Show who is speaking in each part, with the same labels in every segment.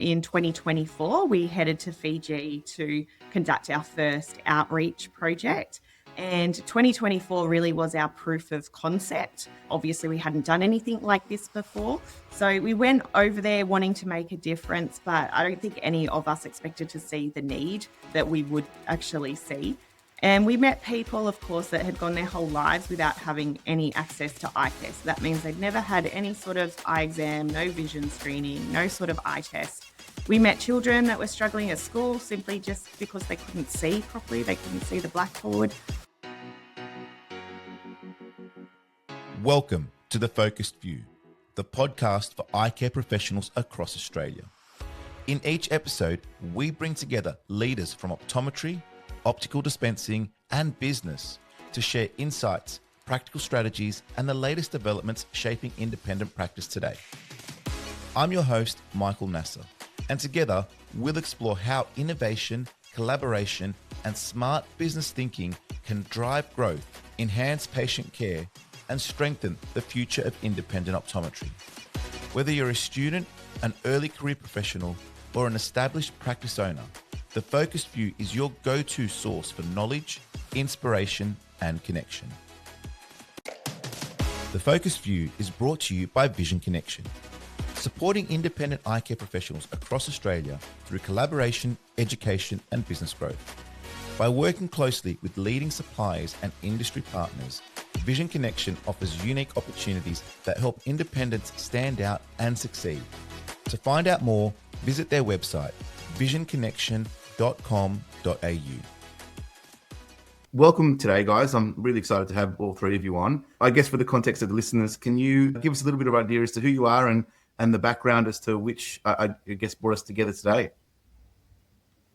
Speaker 1: In 2024, we headed to Fiji to conduct our first outreach project. And 2024 really was our proof of concept. Obviously, we hadn't done anything like this before. So we went over there wanting to make a difference, but I don't think any of us expected to see the need that we would actually see. And we met people, of course, that had gone their whole lives without having any access to eye care. So that means they'd never had any sort of eye exam, no vision screening, no sort of eye test. We met children that were struggling at school simply just because they couldn't see properly, they couldn't see the blackboard.
Speaker 2: Welcome to The Focused View, the podcast for eye care professionals across Australia. In each episode, we bring together leaders from optometry, optical dispensing, and business to share insights, practical strategies, and the latest developments shaping independent practice today. I'm your host, Michael Nasser, and together we'll explore how innovation, collaboration, and smart business thinking can drive growth, enhance patient care, and strengthen the future of independent optometry. Whether you're a student, an early career professional, or an established practice owner, The Focused View is your go-to source for knowledge, inspiration, and connection. The Focused View is brought to you by Vision Connection, supporting independent eye care professionals across Australia through collaboration, education, and business growth. By working closely with leading suppliers and industry partners, Vision Connection offers unique opportunities that help independents stand out and succeed. To find out more, visit their website, visionconnection.com.au.
Speaker 3: Welcome today, guys. I'm really excited to have all three of you on. I guess for the context of the listeners, can you give us a little bit of idea as to who you are and the background as to which, I guess, brought us together today?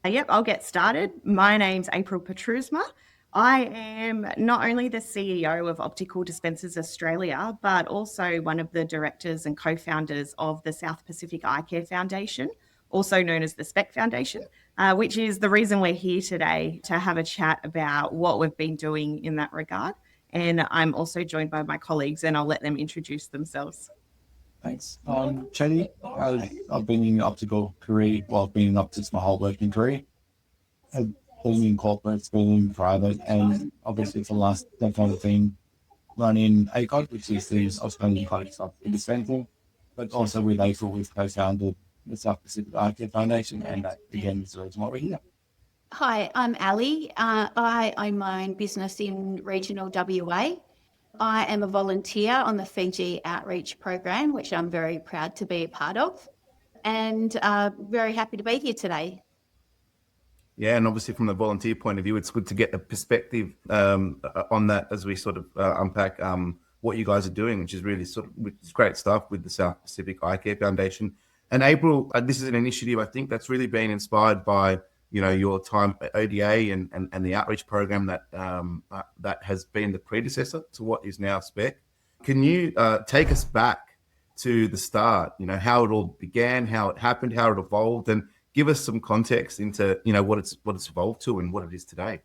Speaker 1: Yep, I'll get started. My name's April Petrusma. I am not only the CEO of Optical Dispensers Australia, but also one of the directors and co-founders of the South Pacific Eye Care Foundation, also known as the SPEC Foundation, which is the reason we're here today to have a chat about what we've been doing in that regard. And I'm also joined by my colleagues, and I'll let them introduce themselves.
Speaker 4: Thanks. I'm Chedy. I've been in optical career, I've been in optics my whole working career. I've been in corporate, been in private, and obviously for the last decade I've been running ACOD, which is the Australian College of Dispensing, but also with April, we've co-founded the South Pacific Eye Care Foundation, and that again is the reason why we're here.
Speaker 5: Hi, I'm Ally. I own my own business in regional WA. I am a volunteer on the Fiji outreach program, which I'm very proud to be a part of, and very happy to be here today.
Speaker 3: Yeah, and obviously from the volunteer point of view, it's good to get a perspective on that as we sort of unpack what you guys are doing, which is really which is great stuff with the South Pacific Eye Care Foundation. And April, this is an initiative I think that's really been inspired by your time at ODA and the outreach program that has been the predecessor to what is now SPEC. Can you take us back to the start? How it all began, how it happened, how it evolved, and give us some context into what it's evolved to and what it is today.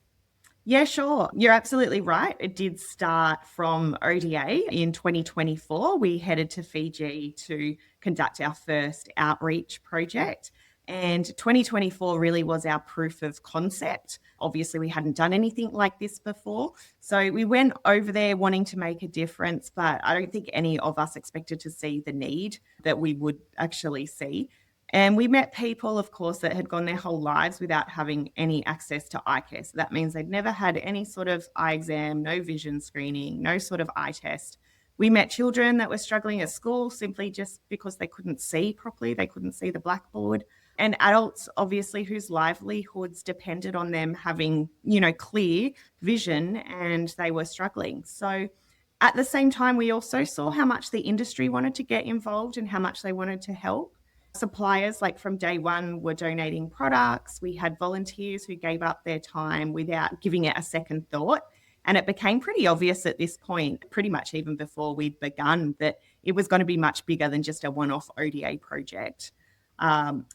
Speaker 1: Yeah, sure. You're absolutely right. It did start from ODA in 2024. We headed to Fiji to conduct our first outreach project. And 2024 really was our proof of concept. Obviously, we hadn't done anything like this before. So we went over there wanting to make a difference, but I don't think any of us expected to see the need that we would actually see. And we met people, of course, that had gone their whole lives without having any access to eye care. So that means they'd never had any sort of eye exam, no vision screening, no sort of eye test. We met children that were struggling at school simply just because they couldn't see properly, they couldn't see the blackboard. And adults, obviously, whose livelihoods depended on them having, clear vision, and they were struggling. So at the same time, we also saw how much the industry wanted to get involved and how much they wanted to help. Suppliers, like from day one, were donating products. We had volunteers who gave up their time without giving it a second thought. And it became pretty obvious at this point, pretty much even before we'd begun, that it was going to be much bigger than just a one-off ODA project.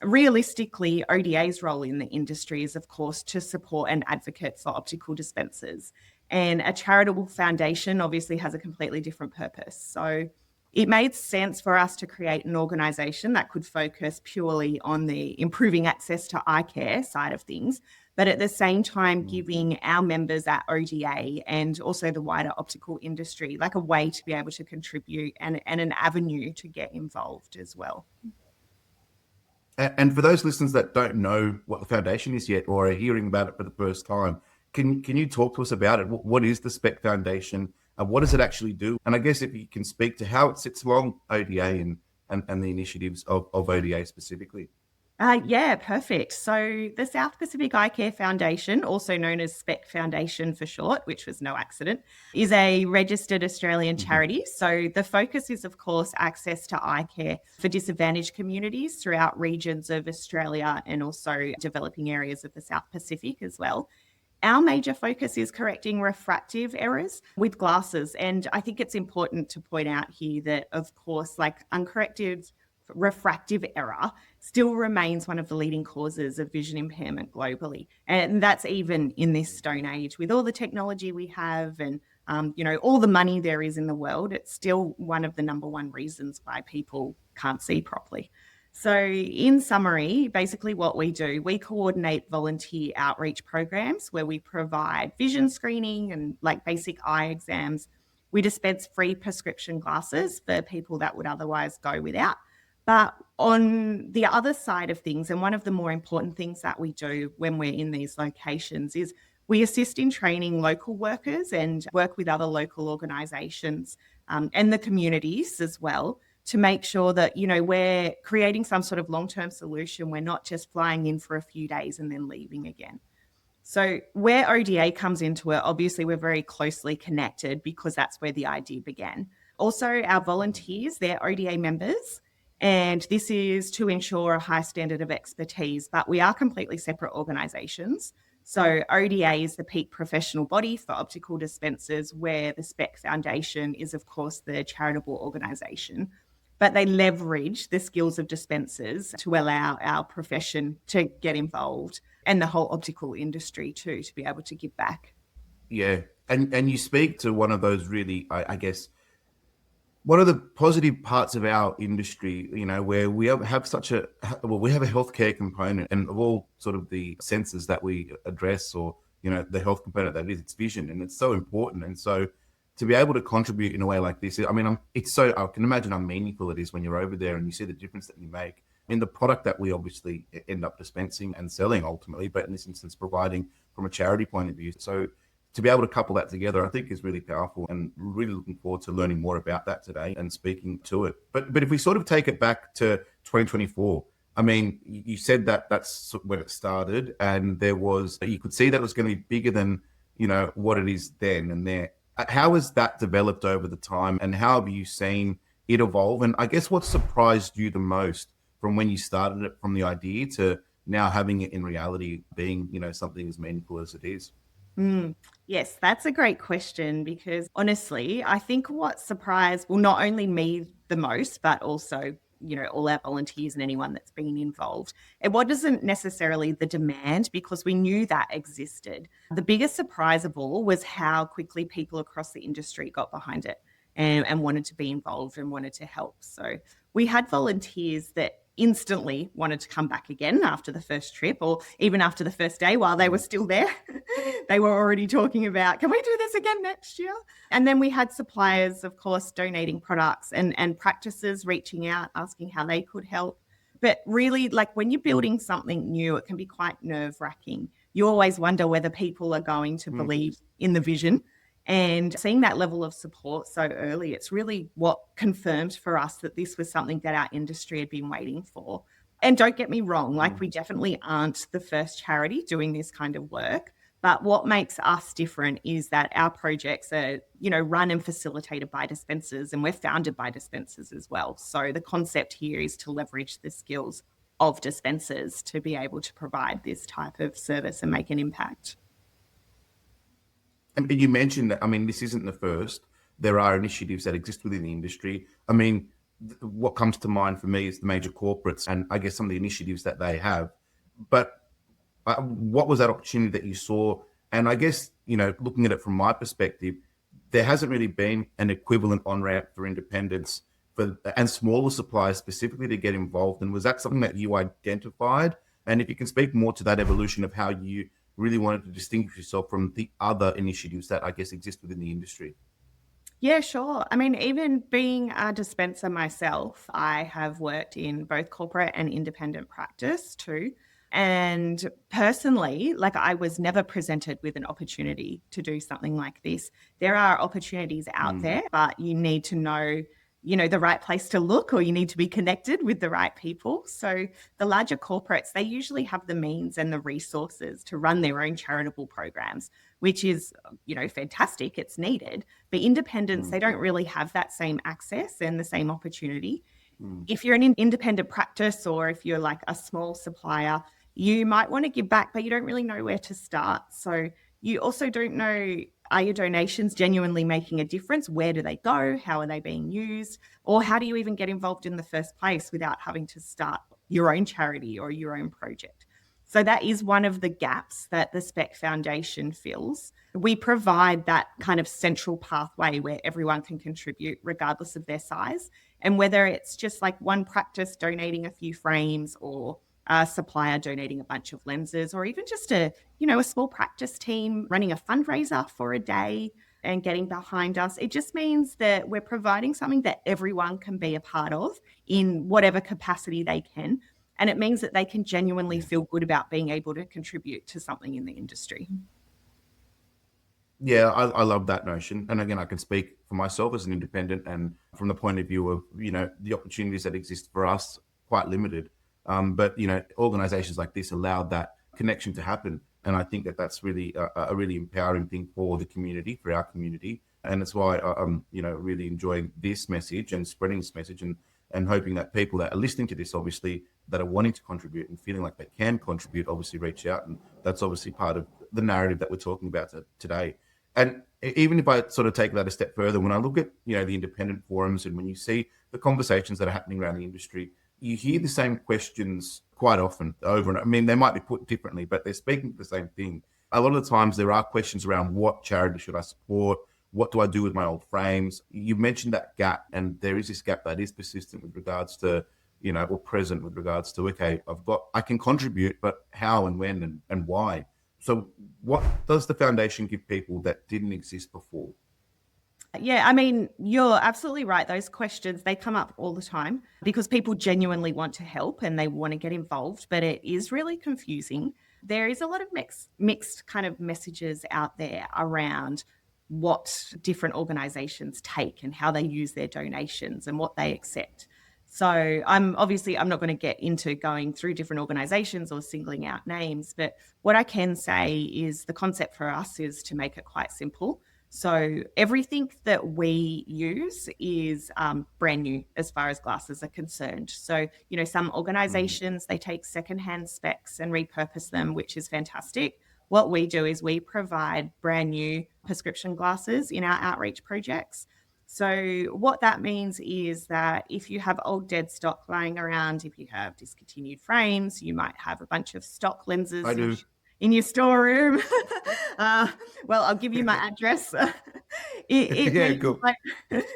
Speaker 1: Realistically, ODA's role in the industry is, of course, to support and advocate for optical dispensers. And a charitable foundation obviously has a completely different purpose. So it made sense for us to create an organisation that could focus purely on the improving access to eye care side of things, but at the same time giving our members at ODA and also the wider optical industry like a way to be able to contribute and an avenue to get involved as well.
Speaker 3: And for those listeners that don't know what the foundation is yet or are hearing about it for the first time, can you talk to us about it? What is the SPEC Foundation? What does it actually do? And I guess if you can speak to how it sits along ODA and the initiatives of ODA specifically.
Speaker 1: Yeah, perfect. So the South Pacific Eye Care Foundation, also known as SPEC Foundation for short, which was no accident, is a registered Australian charity. So the focus is, of course, access to eye care for disadvantaged communities throughout regions of Australia and also developing areas of the South Pacific as well. Our major focus is correcting refractive errors with glasses. And I think it's important to point out here that, of course, like uncorrected refractive error still remains one of the leading causes of vision impairment globally. And that's even in this stone age with all the technology we have and, all the money there is in the world, it's still one of the number one reasons why people can't see properly. So in summary, basically what we do, we coordinate volunteer outreach programs where we provide vision screening and like basic eye exams. We dispense free prescription glasses for people that would otherwise go without. But on the other side of things, and one of the more important things that we do when we're in these locations is we assist in training local workers and work with other local organisations and the communities as well to make sure that, we're creating some sort of long-term solution. We're not just flying in for a few days and then leaving again. So where ODA comes into it, obviously we're very closely connected because that's where the idea began. Also, our volunteers, they're ODA members, and this is to ensure a high standard of expertise, but we are completely separate organisations. So ODA is the peak professional body for optical dispensers, where the SPEC Foundation is, of course, the charitable organisation. But they leverage the skills of dispensers to allow our profession to get involved and the whole optical industry too, to be able to give back.
Speaker 3: Yeah. And you speak to one of those really, I guess, one of the positive parts of our industry, where we have a healthcare component and of all sort of the senses that we address or, the health component that is, it's vision, and it's so important. And so to be able to contribute in a way like this, I can imagine how meaningful it is when you're over there and you see the difference that you make in the product that we obviously end up dispensing and selling ultimately, but in this instance, providing from a charity point of view. So to be able to couple that together, I think is really powerful, and really looking forward to learning more about that today and speaking to it. But if we sort of take it back to 2024, I mean, you said that that's when it started, and you could see that it was going to be bigger than, what it is then and there. How has that developed over the time, and how have you seen it evolve? And I guess what surprised you the most from when you started it, from the idea to now having it in reality being, something as meaningful as it is?
Speaker 1: Yes, that's a great question, because honestly, I think what surprised, not only me the most, but also, all our volunteers and anyone that's been involved. It wasn't necessarily the demand, because we knew that existed. The biggest surprise of all was how quickly people across the industry got behind it and wanted to be involved and wanted to help. So we had volunteers that instantly wanted to come back again after the first trip, or even after the first day while they were still there. They were already talking about, can we do this again next year? And then we had suppliers, of course, donating products and practices reaching out, asking how they could help. But really, like when you're building something new, it can be quite nerve-wracking. You always wonder whether people are going to believe in the vision. And seeing that level of support so early, it's really what confirmed for us that this was something that our industry had been waiting for. And don't get me wrong, like we definitely aren't the first charity doing this kind of work. But what makes us different is that our projects are, run and facilitated by dispensers, and we're founded by dispensers as well. So the concept here is to leverage the skills of dispensers to be able to provide this type of service and make an impact.
Speaker 3: And you mentioned that, this isn't the first. There are initiatives that exist within the industry. What comes to mind for me is the major corporates and I guess some of the initiatives that they have. But what was that opportunity that you saw? And I guess, looking at it from my perspective, there hasn't really been an equivalent on-ramp for independents and smaller suppliers specifically to get involved? And was that something that you identified? And if you can speak more to that evolution of how you really wanted to distinguish yourself from the other initiatives that I guess exist within the industry.
Speaker 1: Yeah, sure. I mean, even being a dispenser myself, I have worked in both corporate and independent practice too. And personally, like I was never presented with an opportunity to do something like this. There are opportunities out there, but you need to know, the right place to look, or you need to be connected with the right people. So the larger corporates, they usually have the means and the resources to run their own charitable programs, which is, fantastic. It's needed. But independents, they don't really have that same access and the same opportunity. If you're an independent practice, or if you're like a small supplier, you might want to give back, but you don't really know where to start. So you also don't know, are your donations genuinely making a difference? Where do they go? How are they being used? Or how do you even get involved in the first place without having to start your own charity or your own project? So that is one of the gaps that the SPEC Foundation fills. We provide that kind of central pathway where everyone can contribute regardless of their size. And whether it's just like one practice donating a few frames, or a supplier donating a bunch of lenses, or even just a small practice team running a fundraiser for a day and getting behind us. It just means that we're providing something that everyone can be a part of in whatever capacity they can. And it means that they can genuinely feel good about being able to contribute to something in the industry.
Speaker 3: Yeah, I love that notion. And again, I can speak for myself as an independent, and from the point of view of, the opportunities that exist for us, quite limited. But, organizations like this allow that connection to happen. And I think that that's really a really empowering thing for the community, for our community. And that's why I'm, really enjoying this message and spreading this message, and hoping that people that are listening to this, obviously, that are wanting to contribute and feeling like they can contribute, obviously reach out. And that's obviously part of the narrative that we're talking about today. And even if I sort of take that a step further, when I look at, the independent forums, and when you see the conversations that are happening around the industry, you hear the same questions quite often over and I mean, they might be put differently, but they're speaking to the same thing. A lot of the times there are questions around what charity should I support? What do I do with my old frames? You mentioned that gap, and there is this gap that is persistent with regards to, or present with regards to, okay, I can contribute, but how and when and why? So what does the foundation give people that didn't exist before?
Speaker 1: Yeah, I mean, you're absolutely right. Those questions, they come up all the time because people genuinely want to help and they want to get involved, but it is really confusing. There is a lot of mixed kind of messages out there around what different organizations take and how they use their donations and what they accept. So I'm not going to get into going through different organizations or singling out names, but what I can say is the concept for us is to make it quite simple. So everything that we use is brand new as far as glasses are concerned. So, some organizations, they take secondhand specs and repurpose them, which is fantastic. What we do is we provide brand new prescription glasses in our outreach projects. So what that means is that if you have old dead stock lying around, if you have discontinued frames, you might have a bunch of stock lenses in your storeroom. Well, I'll give you my address.
Speaker 3: Cool.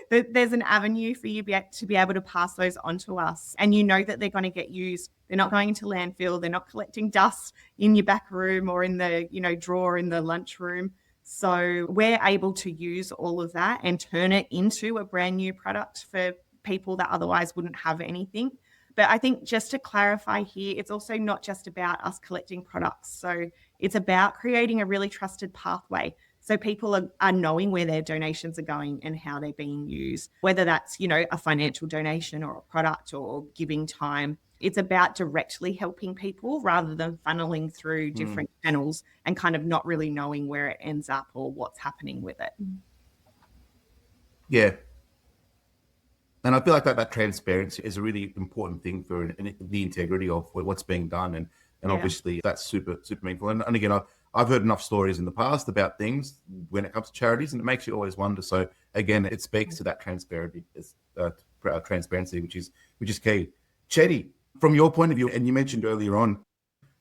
Speaker 1: There's an avenue for you to be able to pass those on to us, and you know that they're going to get used. They're not going into landfill. They're not collecting dust in your back room or in the drawer in the lunchroom. So we're able to use all of that and turn it into a brand new product for people that otherwise wouldn't have anything. But I think just to clarify here, it's also not just about us collecting products. So it's about creating a really trusted pathway. So people are knowing where their donations are going and how they're being used, whether that's, a financial donation or a product or giving time. It's about directly helping people rather than funneling through different channels and kind of not really knowing where it ends up or what's happening with it.
Speaker 3: Yeah. And I feel like that transparency is a really important thing for the integrity of what's being done. And obviously that's super, super meaningful. And again, I've heard enough stories in the past about things when it comes to charities, and it makes you always wonder. So again, it speaks to that transparency, which is key. Chedy, from your point of view, and you mentioned earlier on,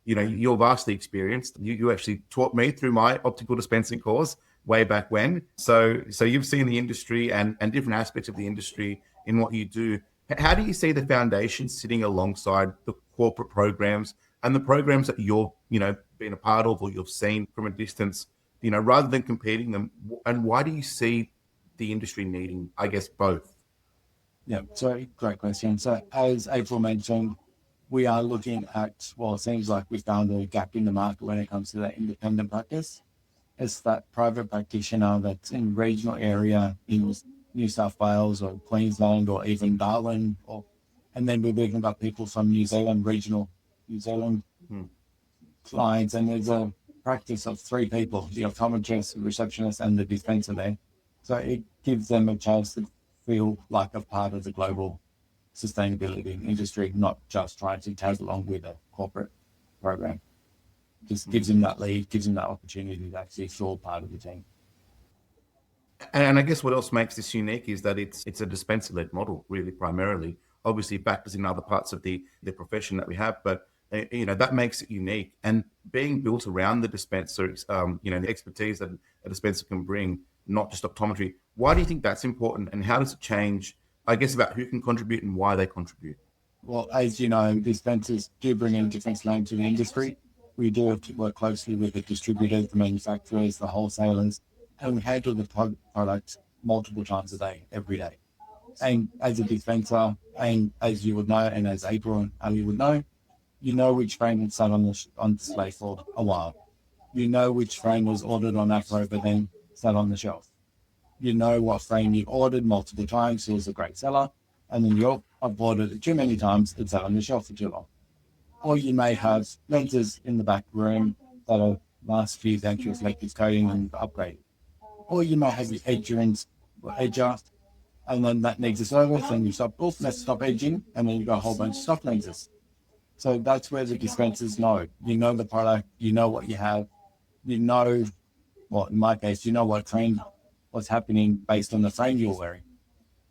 Speaker 3: you're vastly experienced. You actually taught me through my optical dispensing course way back when. So you've seen the industry and different aspects of the industry in what you do. How do you see the foundation sitting alongside the corporate programs and the programs that you're, been a part of or you've seen from a distance, rather than competing them? And why do you see the industry needing, I guess, both?
Speaker 4: Yeah, so great question. So as April mentioned, we are looking at, well, it seems like we found a gap in the market when it comes to that independent practice. It's that private practitioner that's in regional area in New South Wales or Queensland or even Darwin, and then we're looking about people from New Zealand, regional New Zealand clients, and there's a practice of 3 people, the optometrist, the receptionist, and the dispenser there. So it gives them a chance to feel like a part of the global sustainability industry, not just trying to tag along with a corporate program. Just gives them that lead, gives them that opportunity to actually feel part of the team.
Speaker 3: And I guess what else makes this unique is that it's a dispenser-led model, really, primarily. Obviously, it factors in other parts of the profession that we have, but that makes it unique. And being built around the dispenser, the expertise that a dispenser can bring, not just optometry. Why do you think that's important, and how does it change, I guess, about who can contribute and why they contribute?
Speaker 4: Well, as you know, dispensers do bring in different lanes to the industry. We do have to work closely with the distributors, the manufacturers, the wholesalers, and we handle the product multiple times a day, every day. And as a dispenser, and as you would know, and as April and Ali would know, you know which frame had sat on display for a while. You know which frame was ordered on Acro, but then sat on the shelf. You know what frame you ordered multiple times, it was a great seller, and then I've ordered it too many times, it's sat on the shelf for too long. Or you may have lenses in the back room that are last few centuries reflective coating and upgraded. Or you might have your edger, and then that needs a service, and you stop, let's stop edging, and then you got a whole bunch of stock lenses. So that's where the dispensers know. You know the product, you know what you have, you know, well, in my case, you know what's happening based on the frame you're wearing,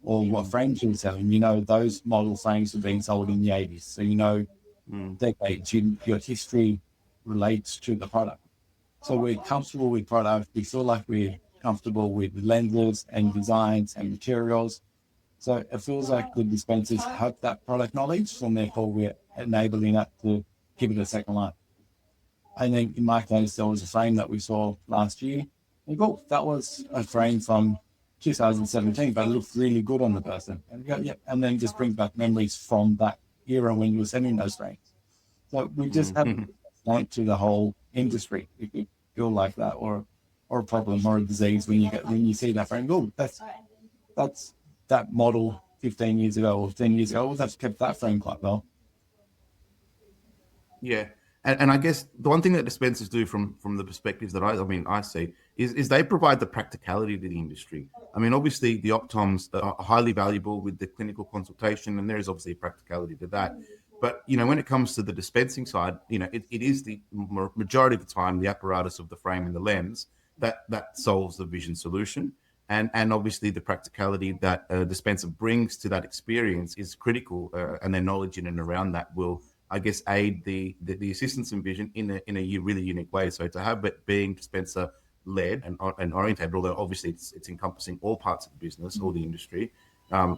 Speaker 4: or what frames you're selling. You know those model frames were being sold in the 80s, so you know decades, your history relates to the product. So we're comfortable with product. We feel like we're comfortable with lenses and designs and materials. So it feels like the dispensers have that product knowledge, and therefore we're enabling that to give it a second life. I think in my case, there was a frame that we saw last year. That was a frame from 2017, but it looked really good on the person. And you go, yeah, and then just brings back memories from that era when you were sending those frames. So we just have to point to the whole industry if you feel like that, or a problem or a disease when you see that frame. Oh, that's that model 15 years ago or 10 years ago. Well, that's kept that frame quite well.
Speaker 3: Yeah. And I guess the one thing that dispensers do from the perspectives that I see is they provide the practicality to the industry. I mean, obviously the optoms are highly valuable with the clinical consultation, and there is obviously a practicality to that. But, when it comes to the dispensing side, it is the majority of the time the apparatus of the frame and the lens that solves the vision solution. And obviously the practicality that a dispenser brings to that experience is critical, and their knowledge in and around that will, I guess, aid the assistance in vision in a really unique way. So to have it being dispenser-led and orientated, although obviously it's encompassing all parts of the business or the industry,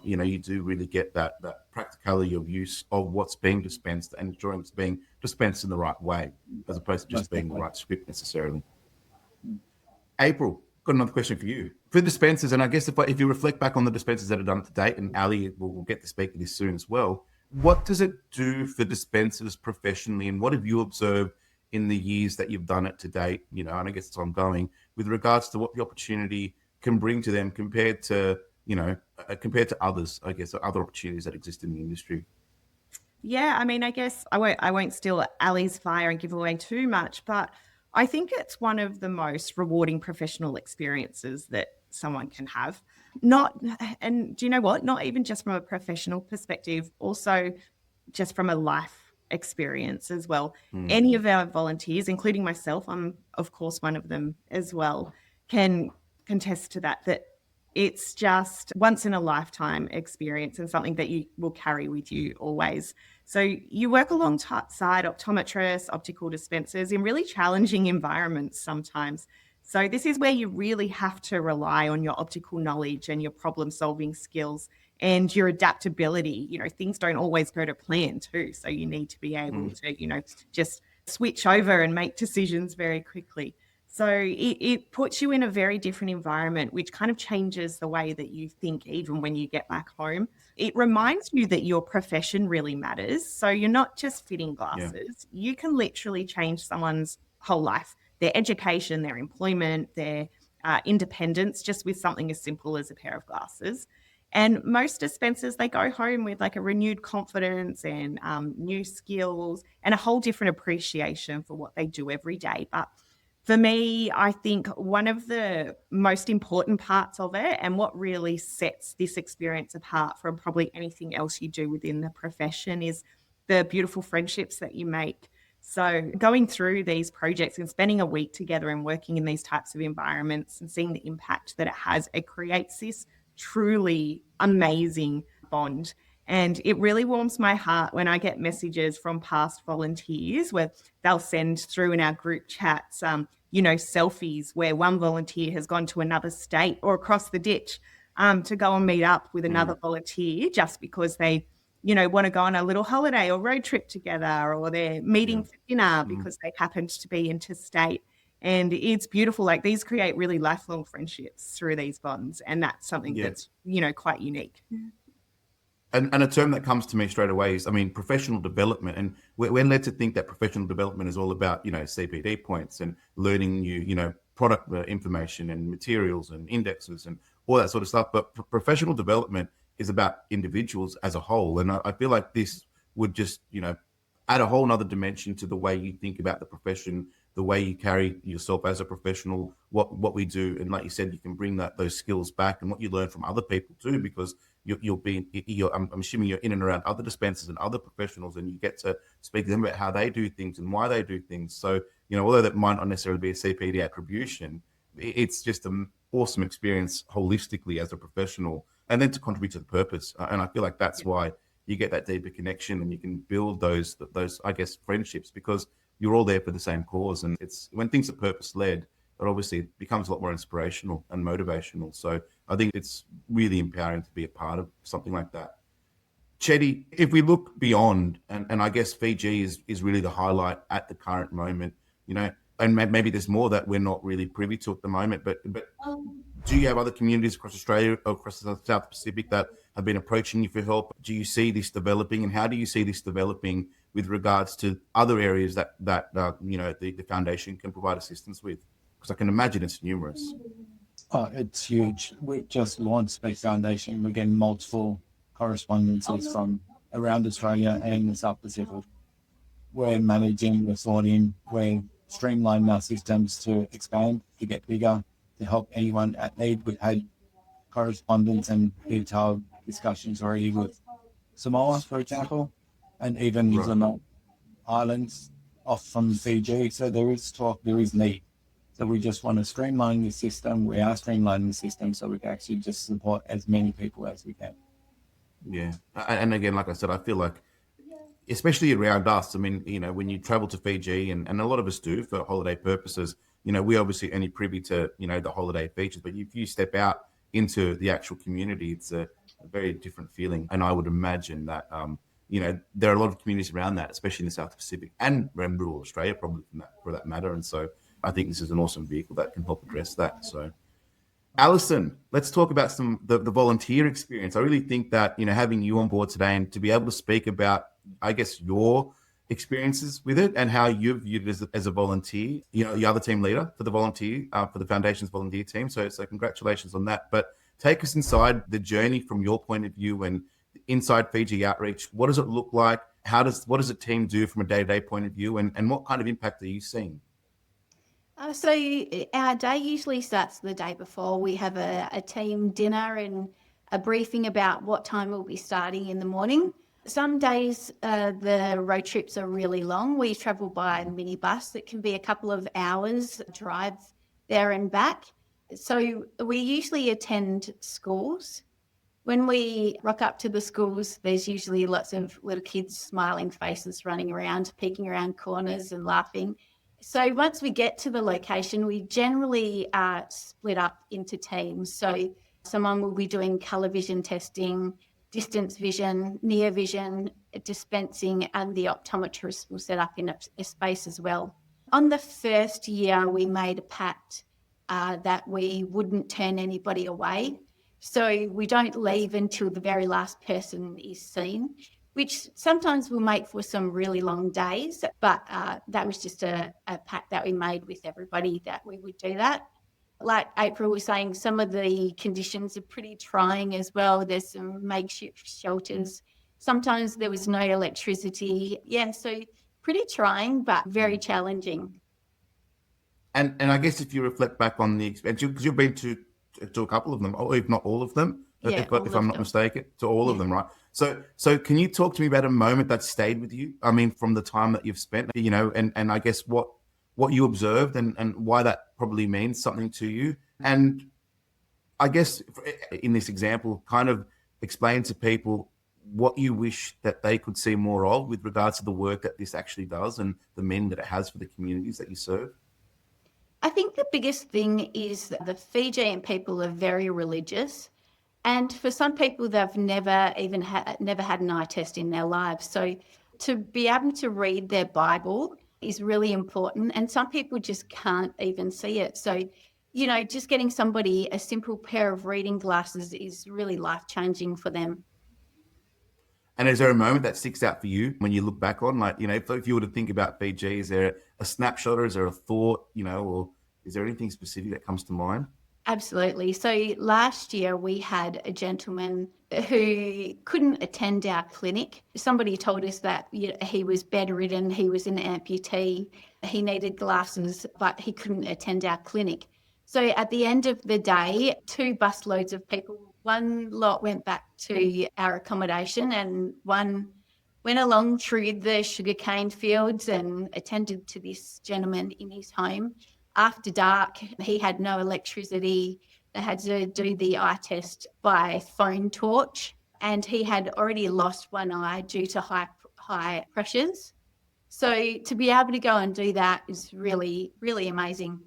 Speaker 3: you do really get that practicality of use of what's being dispensed and ensuring it's being dispensed in the right way, as opposed to just being the right script necessarily. April, got another question for you. For dispensers, and I guess if you reflect back on the dispensers that are done to date, and Ali will get to speak to this soon as well, what does it do for dispensers professionally, and what have you observed in the years that you've done it to date, and I guess it's ongoing, with regards to what the opportunity can bring to them compared to others, I guess, or other opportunities that exist in the industry?
Speaker 1: Yeah, I mean, I guess I won't steal Ali's fire and give away too much, but I think it's one of the most rewarding professional experiences that someone can have. And do you know what? Not even just from a professional perspective, also just from a life experience as well. Any of our volunteers, including myself, I'm of course one of them as well, can contest to that it's just once in a lifetime experience and something that you will carry with you always. So you work alongside optometrists, optical dispensers in really challenging environments sometimes. So this is where you really have to rely on your optical knowledge and your problem-solving skills and your adaptability. Things don't always go to plan too. So you need to be able to, just switch over and make decisions very quickly. So it puts you in a very different environment, which kind of changes the way that you think, even when you get back home. It reminds you that your profession really matters. So you're not just fitting glasses. You can literally change someone's whole life, their education, their employment, their independence, just with something as simple as a pair of glasses. And most dispensers, they go home with like a renewed confidence and new skills and a whole different appreciation for what they do every day. But for me, I think one of the most important parts of it, and what really sets this experience apart from probably anything else you do within the profession, is the beautiful friendships that you make. So going through these projects and spending a week together and working in these types of environments and seeing the impact that it has, it creates this truly amazing bond. And it really warms my heart when I get messages from past volunteers where they'll send through in our group chats, selfies where one volunteer has gone to another state or across the ditch to go and meet up with another volunteer just because they, want to go on a little holiday or road trip together, or they're meeting for dinner because they happened to be interstate. And it's beautiful. Like, these create really lifelong friendships through these bonds. And that's something that's, quite unique.
Speaker 3: And a term that comes to me straight away is, professional development. And we're led to think that professional development is all about, CPD points and learning new, product information and materials and indexes and all that sort of stuff. But professional development is about individuals as a whole. And I feel like this would just, add a whole nother dimension to the way you think about the profession, the way you carry yourself as a professional, what we do. And like you said, you can bring those skills back and what you learn from other people too, because I'm assuming you're in and around other dispensers and other professionals, and you get to speak to them about how they do things and why they do things. So, although that might not necessarily be a CPD attribution, it's just an awesome experience holistically as a professional, and then to contribute to the purpose. And I feel like that's why you get that deeper connection, and you can build those, I guess, friendships, because you're all there for the same cause. And it's when things are purpose-led, it obviously becomes a lot more inspirational and motivational. So I think it's really empowering to be a part of something like that. Chedy, if we look beyond, and I guess Fiji is really the highlight at the current moment, and maybe there's more that we're not really privy to at the moment, but do you have other communities across Australia, across the South Pacific, that have been approaching you for help? Do you see this developing, and how do you see this developing with regards to other areas that the foundation can provide assistance with? Because I can imagine it's numerous.
Speaker 4: Oh, it's huge. We just launched SPEC Foundation. We're getting multiple correspondences from around Australia and the South Pacific. We're managing, we're sorting, we're streamlining our systems to expand, to get bigger, to help anyone at need. We've had correspondence and detailed discussions already with Samoa, for example, and even the islands off from Fiji. So there is talk, there is need. So we just want to streamline the system. We are streamlining the system so we can actually just support as many people as we can.
Speaker 3: Yeah. And again, like I said, I feel like, especially around us, when you travel to Fiji, and a lot of us do for holiday purposes, we obviously only privy to, the holiday features. But if you step out into the actual community, it's a very different feeling. And I would imagine that, there are a lot of communities around that, especially in the South Pacific and around rural Australia, probably for that matter. And so I think this is an awesome vehicle that can help address that. So, Allyson, let's talk about the volunteer experience. I really think that, having you on board today and to be able to speak about, I guess, your experiences with it and how you've viewed it as a volunteer, the other team leader for the volunteer, for the Foundation's volunteer team. So congratulations on that. But take us inside the journey from your point of view and inside Fiji Outreach. What does it look like? What does a team do from a day-to-day point of view? And what kind of impact are you seeing?
Speaker 5: So our day usually starts the day before. We have a team dinner and a briefing about what time we'll be starting in the morning. Some days the road trips are really long. We travel by minibus. It can be a couple of hours drive there and back. So we usually attend schools. When we rock up to the schools, there's usually lots of little kids, smiling faces running around, peeking around corners and laughing. So once we get to the location, we generally split up into teams. So someone will be doing colour vision testing, distance vision, near vision, dispensing, and the optometrist will set up in a space as well. On the first year, we made a pact that we wouldn't turn anybody away. So we don't leave until the very last person is seen, which sometimes will make for some really long days. But that was just a pact that we made with everybody that we would do that. Like April was saying, some of the conditions are pretty trying as well. There's some makeshift shelters. Sometimes there was no electricity. Yeah, so pretty trying, but very challenging.
Speaker 3: And I guess if you reflect back on the experience, because you've been to a couple of them, or if not all of them,
Speaker 5: Yeah,
Speaker 3: if I'm not mistaken, to all of them, right? So can you talk to me about a moment that stayed with you? I mean, from the time that you've spent, and I guess what you observed and why that probably means something to you. And I guess in this example, kind of explain to people what you wish that they could see more of with regards to the work that this actually does and the meaning that it has for the communities that you serve.
Speaker 5: I think the biggest thing is that the Fijian people are very religious. And for some people, they've never had an eye test in their lives. So to be able to read their Bible is really important. And some people just can't even see it. So, just getting somebody a simple pair of reading glasses is really life-changing for them.
Speaker 3: And is there a moment that sticks out for you when you look back on, like, if you were to think about Fiji, is there a snapshot or is there a thought, or is there anything specific that comes to mind?
Speaker 5: Absolutely. So last year we had a gentleman who couldn't attend our clinic. Somebody told us that he was bedridden, he was an amputee, he needed glasses, but he couldn't attend our clinic. So at the end of the day, 2 busloads of people, one lot went back to our accommodation and one went along through the sugarcane fields and attended to this gentleman in his home. After dark, he had no electricity. They had to do the eye test by phone torch, and he had already lost one eye due to high pressures. So to be able to go and do that is really, really amazing.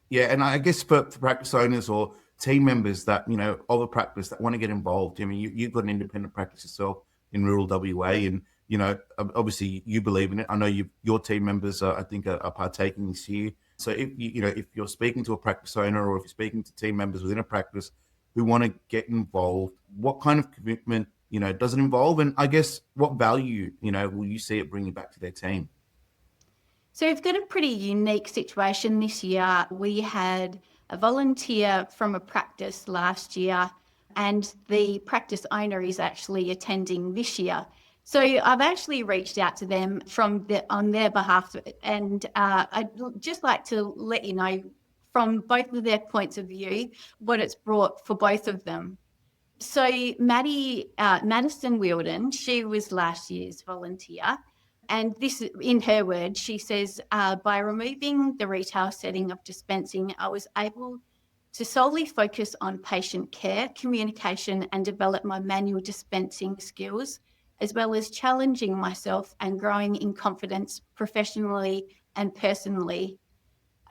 Speaker 3: Yeah, and I guess for practice owners or team members that, of a practice that want to get involved, I mean, you've got an independent practice yourself in rural WA, and obviously you believe in it. I know your team members, I think, are partaking this year. So if you're speaking to a practice owner or if you're speaking to team members within a practice who want to get involved, what kind of commitment, does it involve? And I guess what value, will you see it bringing back to their team?
Speaker 5: So we've got a pretty unique situation this year. We had a volunteer from a practice last year, and the practice owner is actually attending this year. So I've actually reached out to them on their behalf, and I'd just like to let you know from both of their points of view what it's brought for both of them. So Madison Wilden, she was last year's volunteer, and this, in her words, she says, by removing the retail setting of dispensing, I was able to solely focus on patient care, communication, and develop my manual dispensing skills, as well as challenging myself and growing in confidence professionally and personally.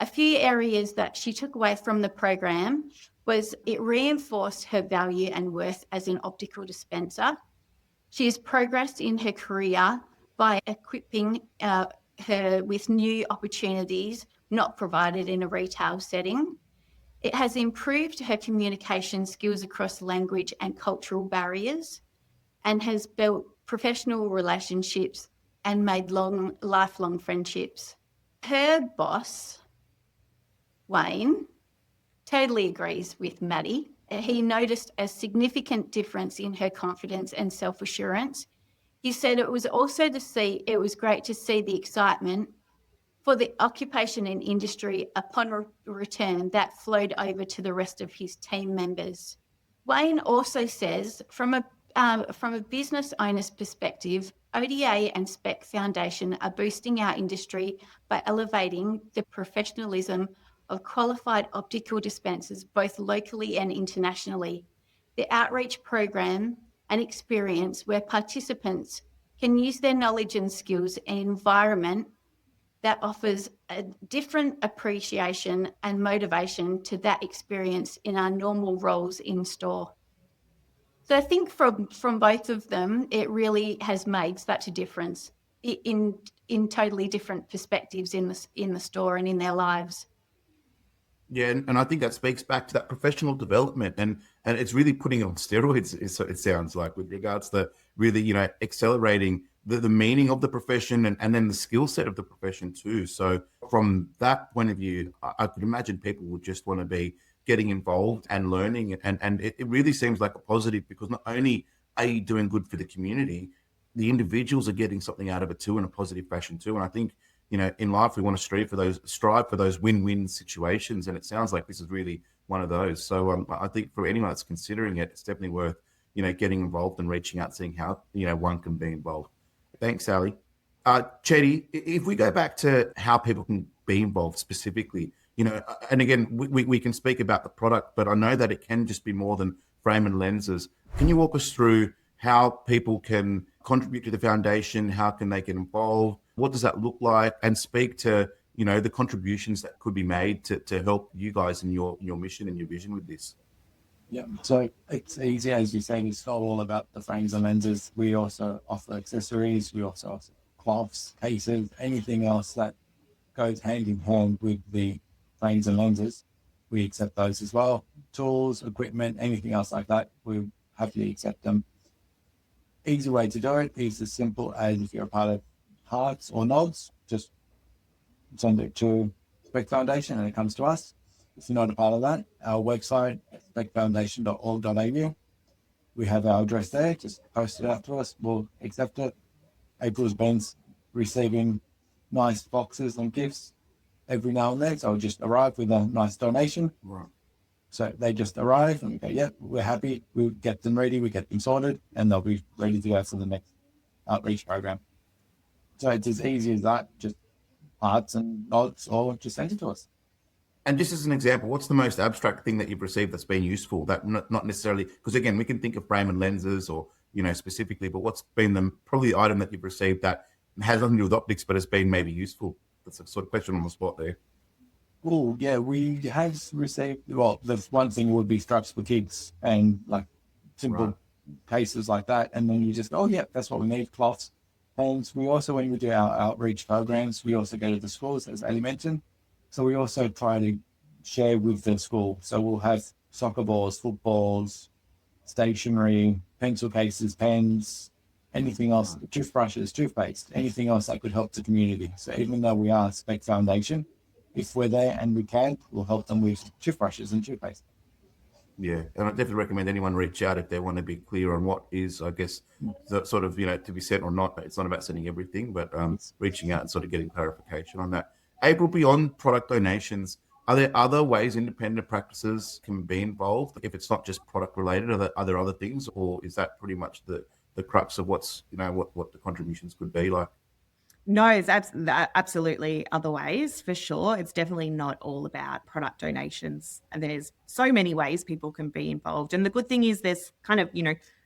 Speaker 5: A few areas that she took away from the program was it reinforced her value and worth as an optical dispenser. She has progressed in her career by equipping her with new opportunities not provided in a retail setting. It has improved her communication skills across language and cultural barriers, and has built professional relationships and made lifelong friendships. Her boss, Wayne, totally agrees with Maddie. He noticed a significant difference in her confidence and self-assurance. He said it was great to see the excitement for the occupation and industry upon return that flowed over to the rest of his team members. Wayne also says, from a business owner's perspective, ODA and SPEC Foundation are boosting our industry by elevating the professionalism of qualified optical dispensers, both locally and internationally. The outreach program and experience where participants can use their knowledge and skills in an environment that offers a different appreciation and motivation to that experience in our normal roles in store. So I think from both of them, it really has made such a difference in totally different perspectives in the store and in their lives.
Speaker 3: Yeah, and I think that speaks back to that professional development, and it's really putting it on steroids. It sounds like, with regards to really, accelerating the meaning of the profession and then the skill set of the profession too. So from that point of view, I could imagine people would just want to be getting involved and learning, and it really seems like a positive, because not only are you doing good for the community, the individuals are getting something out of it too, in a positive fashion too. And I think, in life, we want to strive for those win-win situations. And it sounds like this is really one of those. So I think for anyone that's considering it, it's definitely worth, getting involved and reaching out, seeing how, one can be involved. Thanks, Ally. Chedy, if we go back to how people can be involved specifically, and again, we can speak about the product, but I know that it can just be more than frame and lenses. Can you walk us through how people can contribute to the foundation? How can they get involved? What does that look like? And speak to, the contributions that could be made to help you guys in your mission and your vision with this.
Speaker 4: Yeah, so it's easy, as you say, it's not all about the frames and lenses. We also offer accessories, we also offer cloths, cases, anything else that goes hand in hand with the frames and lenses. We accept those as well. Tools, equipment, anything else like that, we happily accept them. Easy way to do it is as simple as, if you're a part of Hearts or Nods, just send it to SPEC Foundation and it comes to us. If you're not a part of that, our website, specfoundation.org.au, we have our address there. Just post it out to us. We'll accept it. April's been receiving nice boxes and gifts every now and then, so I'll just arrive with a nice donation.
Speaker 3: Right.
Speaker 4: So they just arrive and we go, yeah, we're happy. We'll get them ready. We get them sorted and they'll be ready to go for the next outreach program. So it's as easy as that. Just Hearts and Nods, or just send it to us.
Speaker 3: And just as an example, what's the most abstract thing that you've received that's been useful? That not necessarily, because again, we can think of frame and lenses or, specifically, but what's been probably the item that you've received that has nothing to do with optics, but has been maybe useful? That's a sort of question on the spot there.
Speaker 4: Oh, yeah, we have received, well, the one thing would be straps for kids and like simple cases like that. And then you just, oh, yeah, that's what we need, cloths. And we also, when we do our outreach programs, we also go to the schools, as Ali mentioned. So we also try to share with the school. So we'll have soccer balls, footballs, stationery, pencil cases, pens, anything else, toothbrushes, toothpaste, anything else that could help the community. So even though we are SPEC Foundation, if we're there and we can, we'll help them with toothbrushes and toothpaste.
Speaker 3: Yeah, and I definitely recommend anyone reach out if they want to be clear on what is, I guess, the sort of, to be sent or not. It's not about sending everything, but reaching out and sort of getting clarification on that. April, beyond product donations, are there other ways independent practices can be involved? If it's not just product related, are there other things, or is that pretty much the crux of what's, what the contributions could be like?
Speaker 1: No, it's absolutely other ways for sure. It's definitely not all about product donations. And there's so many ways people can be involved. And the good thing is there's kind of,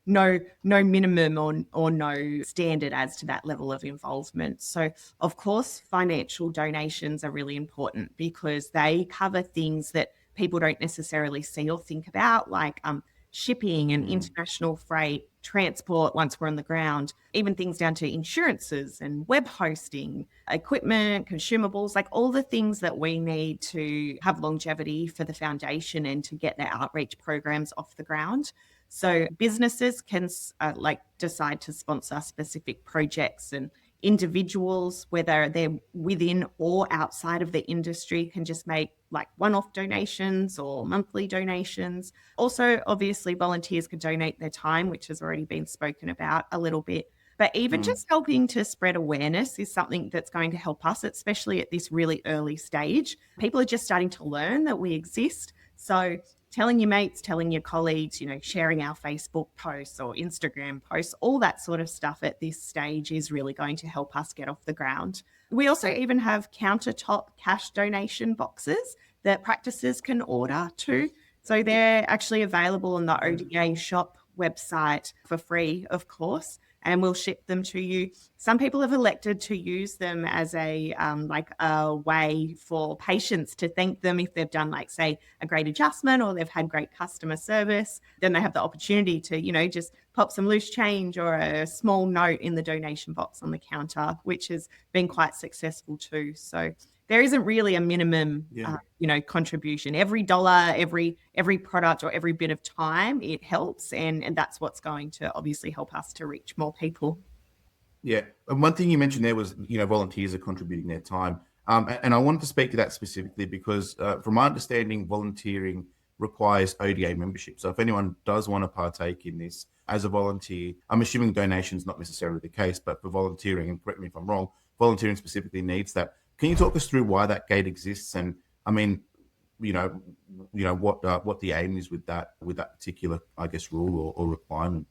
Speaker 1: no minimum or no standard as to that level of involvement. So, of course, financial donations are really important because they cover things that people don't necessarily see or think about, like shipping and international freight, transport once we're on the ground, even things down to insurances and web hosting, equipment, consumables, like all the things that we need to have longevity for the foundation and to get their outreach programs off the ground. So businesses can decide to sponsor specific projects, and individuals, whether they're within or outside of the industry, can just make like one-off donations or monthly donations. Also, obviously, volunteers can donate their time, which has already been spoken about a little bit. But even just helping to spread awareness is something that's going to help us, especially at this really early stage. People are just starting to learn that we exist. So telling your mates, telling your colleagues, sharing our Facebook posts or Instagram posts, all that sort of stuff at this stage is really going to help us get off the ground. We also even have countertop cash donation boxes that practices can order too. So they're actually available on the ODA shop website for free, of course. and we'll ship them to you. Some people have elected to use them as a way for patients to thank them if they've done, like, say, a great adjustment or they've had great customer service. Then they have the opportunity to, just pop some loose change or a small note in the donation box on the counter, which has been quite successful too. So there isn't really a minimum, contribution. Every dollar, every product or every bit of time, it helps. And that's what's going to obviously help us to reach more people.
Speaker 3: Yeah. And one thing you mentioned there was, volunteers are contributing their time. And I wanted to speak to that specifically because from my understanding, volunteering requires ODA membership. So if anyone does want to partake in this as a volunteer, I'm assuming donation is not necessarily the case, but for volunteering, and correct me if I'm wrong, volunteering specifically needs that. Can you talk us through why that gate exists? And I mean, what the aim is with that particular, I guess, rule or requirement?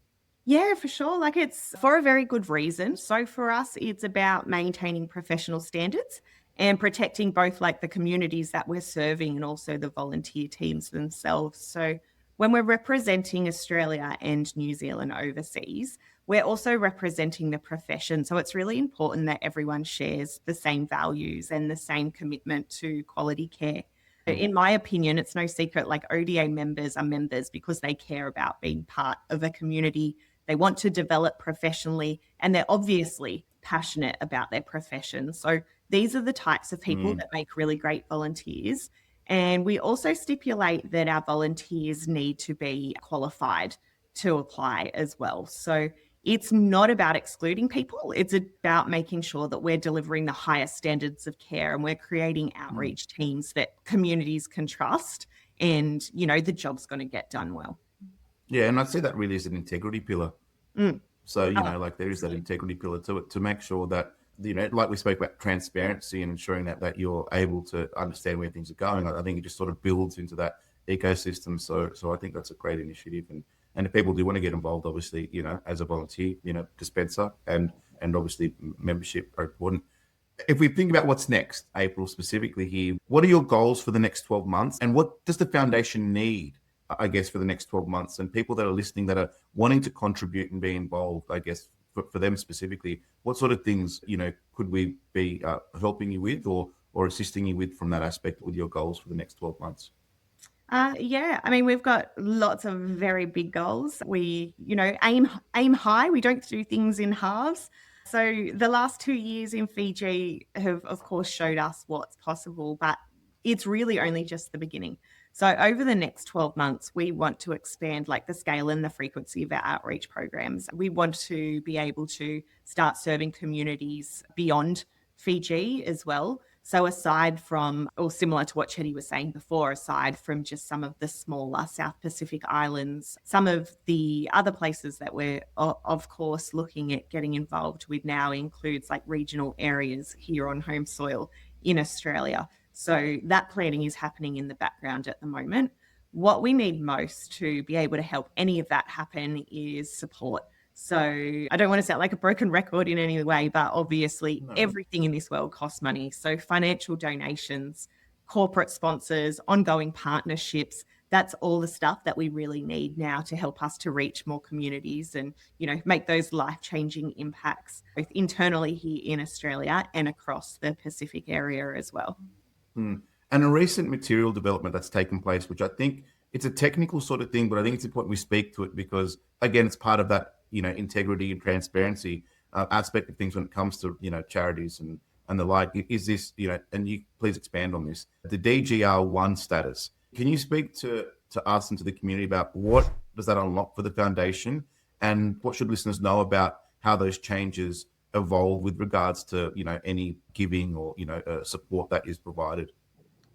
Speaker 1: Yeah, for sure. Like, it's for a very good reason. So for us, it's about maintaining professional standards and protecting both, like, the communities that we're serving and also the volunteer teams themselves. So when we're representing Australia and New Zealand overseas, we're also representing the profession. So it's really important that everyone shares the same values and the same commitment to quality care. In my opinion, it's no secret, like, ODA members are members because they care about being part of a community. They want to develop professionally, and they're obviously passionate about their profession. So these are the types of people that make really great volunteers. And we also stipulate that our volunteers need to be qualified to apply as well. So it's not about excluding people. It's about making sure that we're delivering the highest standards of care and we're creating outreach teams that communities can trust, and, the job's going to get done well.
Speaker 3: Yeah, and I'd say that really is an integrity pillar. So, there is that integrity pillar to it, to make sure that, like we spoke about transparency and ensuring that you're able to understand where things are going. I think it just sort of builds into that ecosystem. So I think that's a great initiative. And if people do want to get involved, obviously, as a volunteer, dispenser and obviously membership are important. If we think about what's next, April, specifically here, what are your goals for the next 12 months? And what does the foundation need, I guess, for the next 12 months? And people that are listening that are wanting to contribute and be involved, I guess, for them specifically, what sort of things, could we be helping you with or assisting you with from that aspect with your goals for the next 12 months?
Speaker 1: Yeah, I mean, we've got lots of very big goals. We, aim high. We don't do things in halves. So the last 2 years in Fiji have, of course, showed us what's possible, but it's really only just the beginning. So over the next 12 months, we want to expand, like, the scale and the frequency of our outreach programs. We want to be able to start serving communities beyond Fiji as well. So aside from, or similar to what Chedy was saying before, aside from just some of the smaller South Pacific islands, some of the other places that we're, of course, looking at getting involved with now includes, like, regional areas here on home soil in Australia. So that planning is happening in the background at the moment. What we need most to be able to help any of that happen is support. So I don't want to sound like a broken record in any way, but obviously everything in this world costs money. So financial donations, corporate sponsors, ongoing partnerships, that's all the stuff that we really need now to help us to reach more communities and, make those life-changing impacts, both internally here in Australia and across the Pacific area as well.
Speaker 3: And a recent material development that's taken place, which I think it's a technical sort of thing, but I think it's important we speak to it because, again, it's part of that, integrity and transparency aspect of things when it comes to, charities and the like. Is this, and you please expand on this, the DGR1 status. Can you speak to us and to the community about what does that unlock for the foundation, and what should listeners know about how those changes evolve with regards to, any giving or, support that is provided?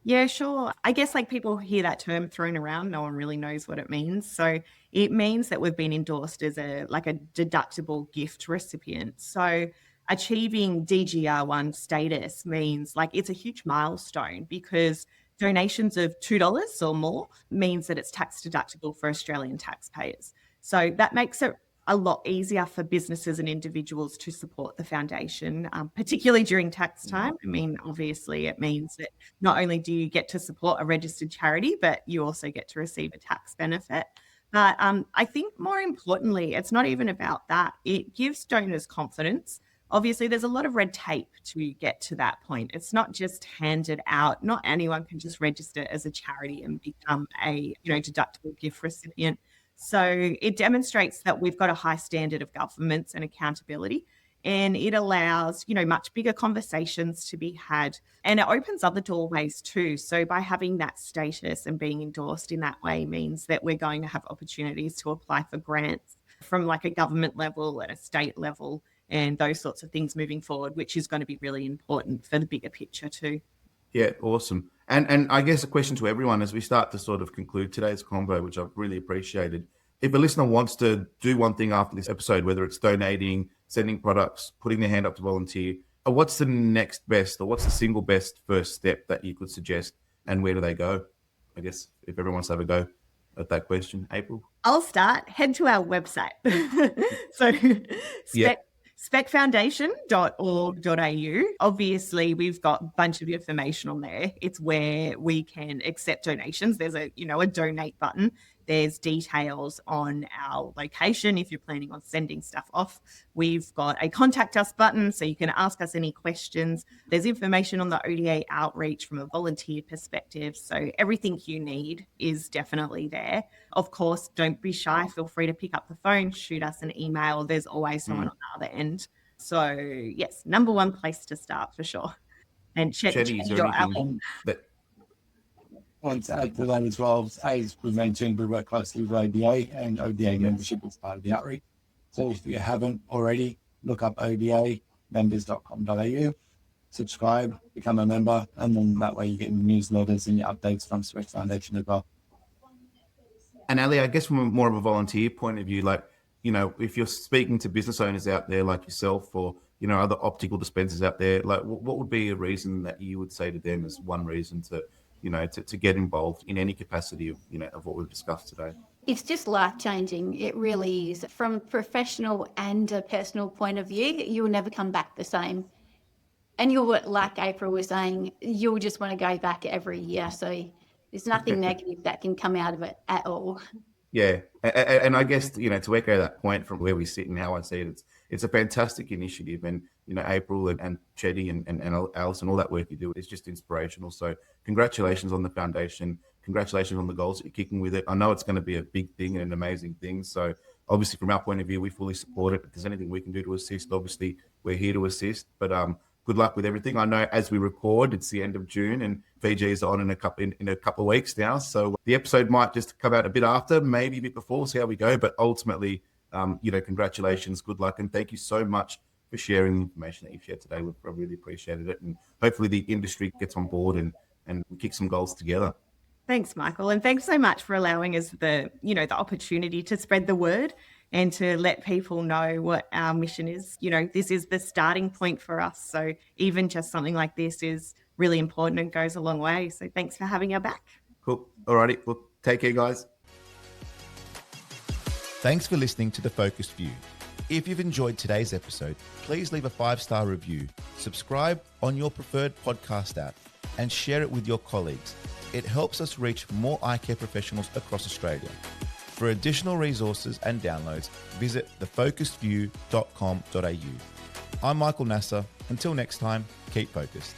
Speaker 1: Yeah, sure. I guess, like, people hear that term thrown around, no one really knows what it means. So it means that we've been endorsed as a deductible gift recipient. So achieving DGR1 status means, like, it's a huge milestone because donations of $2 or more means that it's tax deductible for Australian taxpayers. So that makes it a lot easier for businesses and individuals to support the foundation, particularly during tax time. I mean, obviously, it means that not only do you get to support a registered charity, but you also get to receive a tax benefit. But I think more importantly, it's not even about that. It gives donors confidence. Obviously, there's a lot of red tape to get to that point. It's not just handed out. Not anyone can just register as a charity and become a deductible gift recipient. So it demonstrates that we've got a high standard of governance and accountability. And it allows, much bigger conversations to be had. And it opens other doorways too. So by having that status and being endorsed in that way means that we're going to have opportunities to apply for grants from like a government level and a state level and those sorts of things moving forward, which is going to be really important for the bigger picture too.
Speaker 3: Yeah, awesome. And I guess a question to everyone as we start to sort of conclude today's convo, which I've really appreciated. If a listener wants to do one thing after this episode, whether it's donating, sending products, putting their hand up to volunteer, what's the next best or what's the single best first step that you could suggest and where do they go? I guess if everyone wants to have a go at that question, April.
Speaker 1: I'll start. Head to our website. So specfoundation.org.au. Obviously, we've got a bunch of information on there. It's where we can accept donations. There's a donate button. There's details on our location if you're planning on sending stuff off. We've got a contact us button so you can ask us any questions. There's information on the ODA outreach from a volunteer perspective. So everything you need is definitely there. Of course, don't be shy. Feel free to pick up the phone, shoot us an email. There's always someone on the other end. So yes, number one place to start for sure. And
Speaker 3: Chedy, is there anything that...
Speaker 4: Want to add to that as well, as we mentioned, we work closely with ODA and ODA membership is part of the outreach. So if you haven't already, look up ODA members.com.au, subscribe, become a member, and then that way you get newsletters and your updates from SPEC Foundation as well.
Speaker 3: And Ali, I guess from more of a volunteer point of view, like, if you're speaking to business owners out there like yourself or, other optical dispensers out there, like what would be a reason that you would say to them as one reason to get involved in any capacity of, of what we've discussed today?
Speaker 5: It's just life-changing. It really is. From a professional and a personal point of view, you'll never come back the same. And like April was saying, you'll just want to go back every year. So there's nothing negative that can come out of it at all.
Speaker 3: Yeah. And I guess, to echo that point from where we sit and how I see it, it's a fantastic initiative. And, April and Chedy and Allyson, all that work you do is just inspirational. So congratulations on the foundation. Congratulations on the goals that you're kicking with it. I know it's going to be a big thing and an amazing thing. So obviously from our point of view, we fully support it. If there's anything we can do to assist, obviously we're here to assist. But good luck with everything. I know as we record, it's the end of June and Fiji is on in a couple of weeks now. So the episode might just come out a bit after, maybe a bit before, see how we go. But ultimately, congratulations, good luck. And thank you so much for sharing the information that you've shared today. We've really appreciated it. And hopefully the industry gets on board and we kick some goals together.
Speaker 1: Thanks, Michael. And thanks so much for allowing us the opportunity to spread the word and to let people know what our mission is. This is the starting point for us. So even just something like this is really important and goes a long way. So thanks for having our back.
Speaker 3: Cool. All righty. Well, take care, guys.
Speaker 2: Thanks for listening to The Focused View. If you've enjoyed today's episode, please leave a 5-star review, subscribe on your preferred podcast app, and share it with your colleagues. It helps us reach more eye care professionals across Australia. For additional resources and downloads, visit thefocusedview.com.au. I'm Michael Nasser. Until next time, keep focused.